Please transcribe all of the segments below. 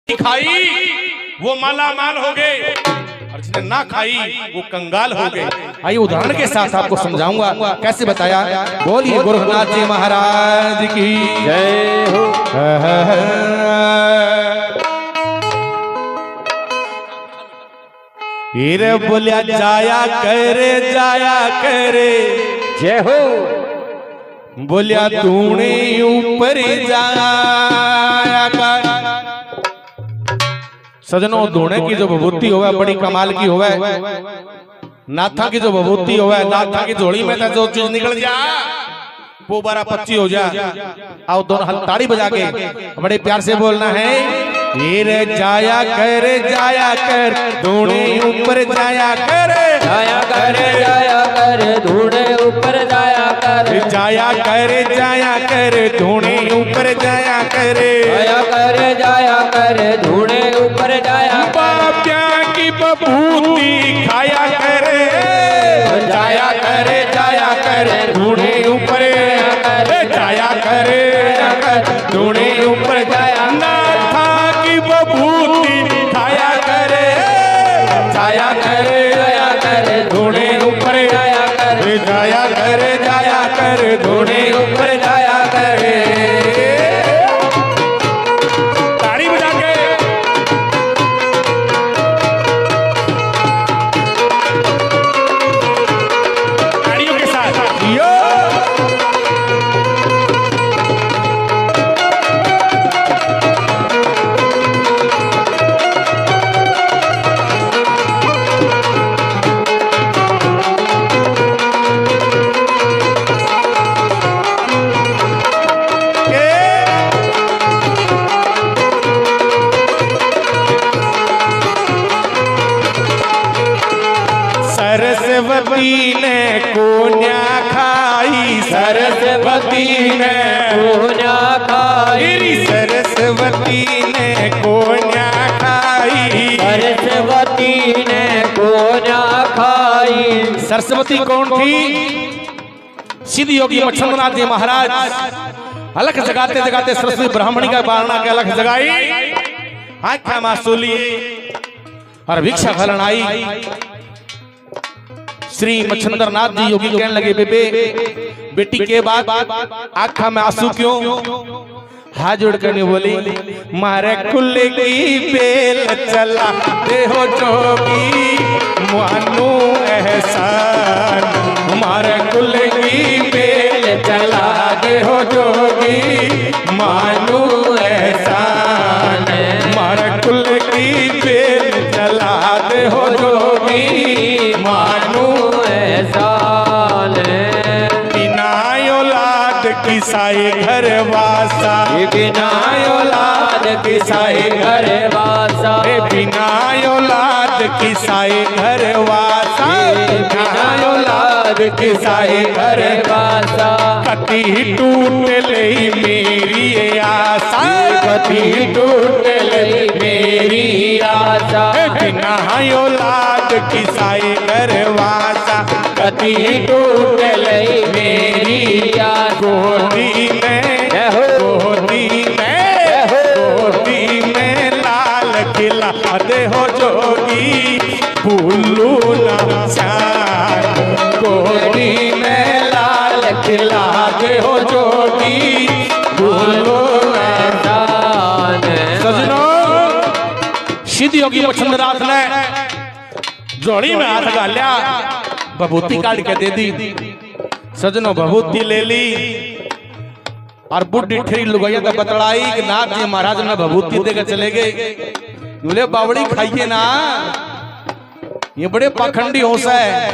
खाई वो माला माल हो गए और जिसने ना खाई वो कंगाल हो गए। आइए उदाहरण के साथ आपको समझाऊंगा कैसे बताया। बोलिए गोरखनाथ जी महाराज की जय हो। हीरे बोलिया जाया करे जय हो। बोलिया तूने ऊपर जाया कर। सजनों धोने की जो विभूति होवे बड़ी कमाल की होवे। नाथा की जो विभूति होवे, नाथा की झोली में जो चीज निकल जा वो 12-25 हो जा। आओ दोनों हाथ ताड़ी बजा के बड़े प्यार से बोलना है। हीरे जाया कर धोने ऊपर जाया कर धूणे ऊपर जाया कर धोने ऊपर जाया कर धूणे ऊपर जाया बाप्या की बबूती खाया करे जाया कर धोने ऊपर जाया कर धोने ऊपर जाया। नाथा की बबूती खाया करे जाया कर धोने ऊपर जाया कर धोने ऊपर जाया करे। ताड़ी बजा के ताड़ियों के साथ यो सरस्वती ने कोन्या खाई सरस्वती ने कोन्या खाई सरस्वती ने कोन्या खाई सरस्वती ने कोन्या खाई। सरस्वती कौन थी? सिद्ध योगी मच्छंद्रनाथ जी महाराज अलग जगाते जगाते सरस्वती ब्राह्मणी का बारणा के अलग जगाई। आँखा मासूली और भिक्षा फलन आई। श्री मच्छंद्रनाथ जी योगी कहने लगे बेबे बेटी के बाद आँखा में आंसू क्यों? हाथ जोड़ कर बोली मारे कुल की बेल चला दे हो जोगी मानू एहसान। मारे कुल की बेल चला दे हो जोगी मानू एहसान। मारे कुल की बेल चला दे हो जोगी मानू एहसान। बिना औलाद किसाए घर वासा बिना औलाद किसाए घर वासा बिना औलाद किसाए घर वासा बिना औलाद किसाए घर वासा। कति टूट ले मेरी आशा कति टूट ले मेरी आशा। बिना औलाद किसाए घर वासा कति टूट ले मेरी आशा। गोदी में लाल किला दे हो जोगी भूलू ना चार। गोदी में लाल किला दे हो जोगी भूलू ना चार। सजनों सिद्ध योगी मच्छंद्रनाथ ने जोड़ी में हाथ डालिया बभूति काट के दे दी। सजनों बभूति ले ली और बुढ़ी ठेरी लुगाइया का बतड़ाई कि नाथ जी महाराज ने बभूति देकर चले गए। बोले बावड़ी खाइए ना, ये बड़े पाखंडी होश है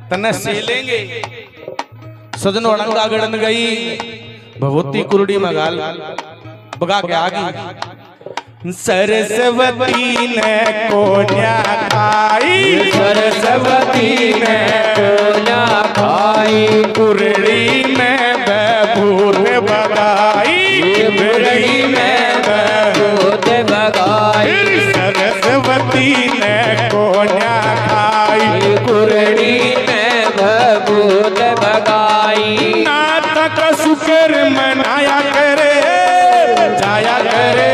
तने से लेंगे। सजनों अड़ंगा गड़न गई भभूति कुरड़ी में गाल बगा के आ गई। सरस्वती ने कोन्या खाई सरस्वती ने कोन्या खाई कुरड़ी में बभूत बगाई कुरड़ी में बभूत बगाई। सरस्वती ने कोन्या खाई कुरड़ी में बभूत बगाई। नाथ का शुक्र मनाया करे जाया करे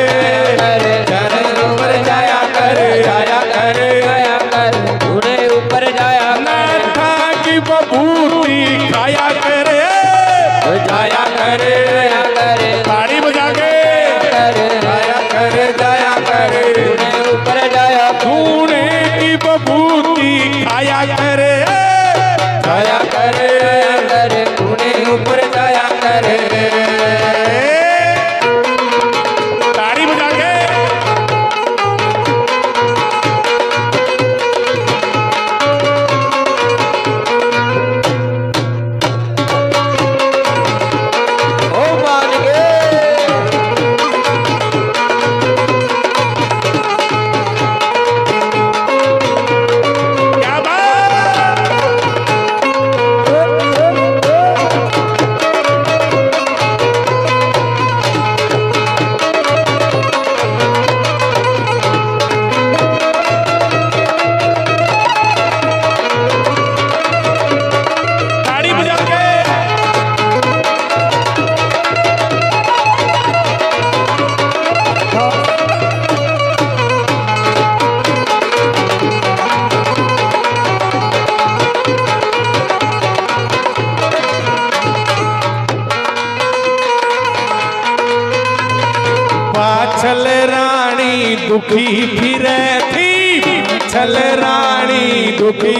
रानी दुखी फिरे थी, बाछल रानी दुखी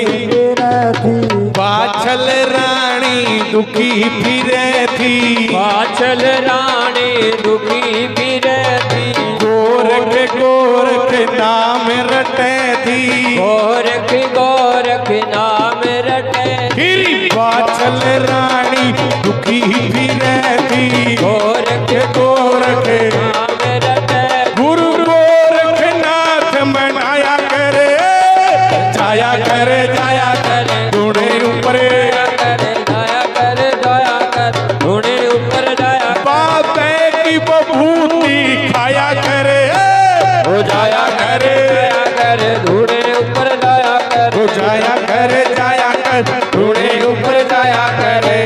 बाछल रानी दुखी फिरे थी, बाछल रानी दुखी फिरे थी, गोरख गोरख नाम रटे थी, गोरख गोरख नाम रटे, फिर बाछल रानी दुखी फिरे थी, गोरख गोरख नाम रटे, गुरु गोरखनाथ मनाया करे, जाया करे जाया करे ढूंढे ऊपरे, दया कर दया कर ढूंढे ऊपर दया बाबे की बभूति खाया करे, हो जाया करे दया कर ढूंढे ऊपर दया कर, वो जाया करे जाया कर ढूंढे ऊपर जाया करे।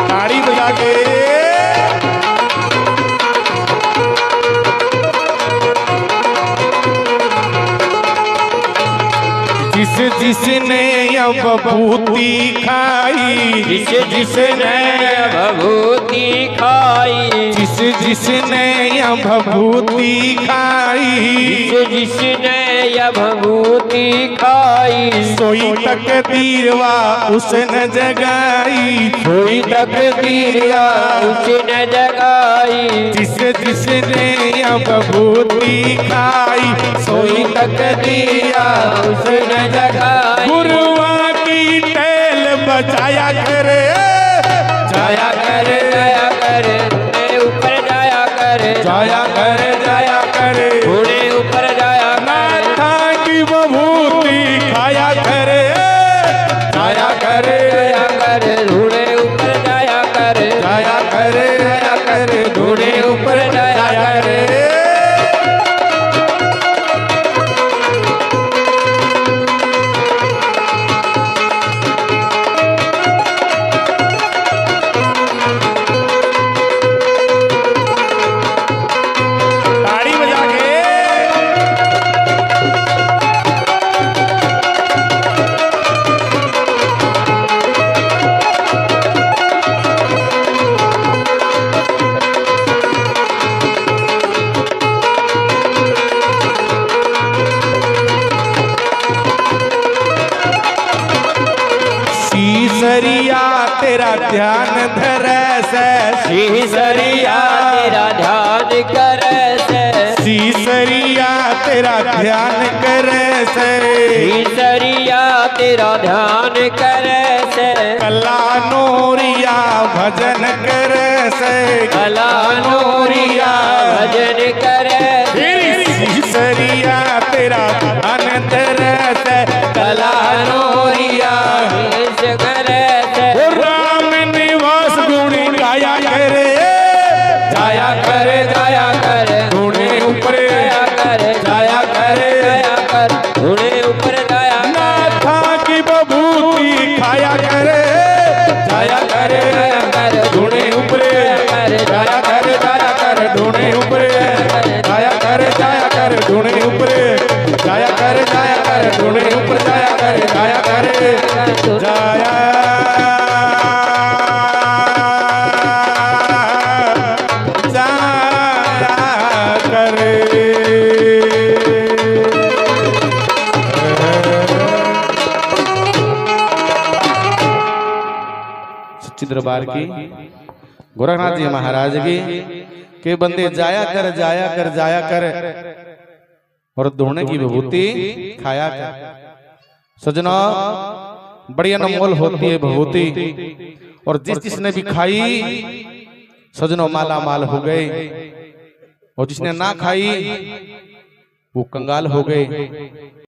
ताड़ी बजा के जिस जिसने अब बभूति खाई, जिस जिसने भभूति खाई, जिस जिसने अब बभूति खाई, जिस जिसने यह भभूति खाई, सोई तकदीरवा उसने जगाई, कोई तकदीरिया उसने जगाई, जिस जिसने अब बभूति खाई, कोई तकदीरिया उसने जगाई, गुरुआ की टेल बचाया करे, जाया करे दया करे ढूंढे ऊपर जाया करे, जाया करे जाया करे ढूंढे ऊपर जाया करे, नाथा की बभूति खाया करे, जाया करे दया करे ढूंढे ऊपर जाया करे, जाया करे ढूंढे ऊपर जाया करे। ताड़ी बजा के सीसरिया तेरा ध्यान धरे से, सीसरिया तेरा ध्यान करे से, सीसरिया तेरा ध्यान करे से, सीसरिया तेरा ध्यान करे से, कला नोरिया भजन करे से, कला नूरिया भजन करे से, सीसरिया तेरा ध्यान धरे से, कला नूरिया भेष करे से, ओ राम निवास गुण गाया करे, जाया करे दया करे ढूंढे ऊपर दया करे जाया करे, दया कर ढूंढे ऊपर दया नाथा की बभूति खाया करे, जाया करे दया कर ढूंढे ऊपर जाया कर ढूंढे ऊपर जाया कर ढूंढे ऊपर जाया कर ढूंढे ऊपर जाया कर जाया करे। सच्ची दरबार की गोरखनाथ जी महाराज की के बंदे जाया कर जाया कर जाया कर और दोने की विभूति खाया कर। सजना बड़ी अनमोल होती है विभूति, और जिस जिसने भी खाई सजनों माला माल हो गए, और जिसने ना खाई वो कंगाल हो गए।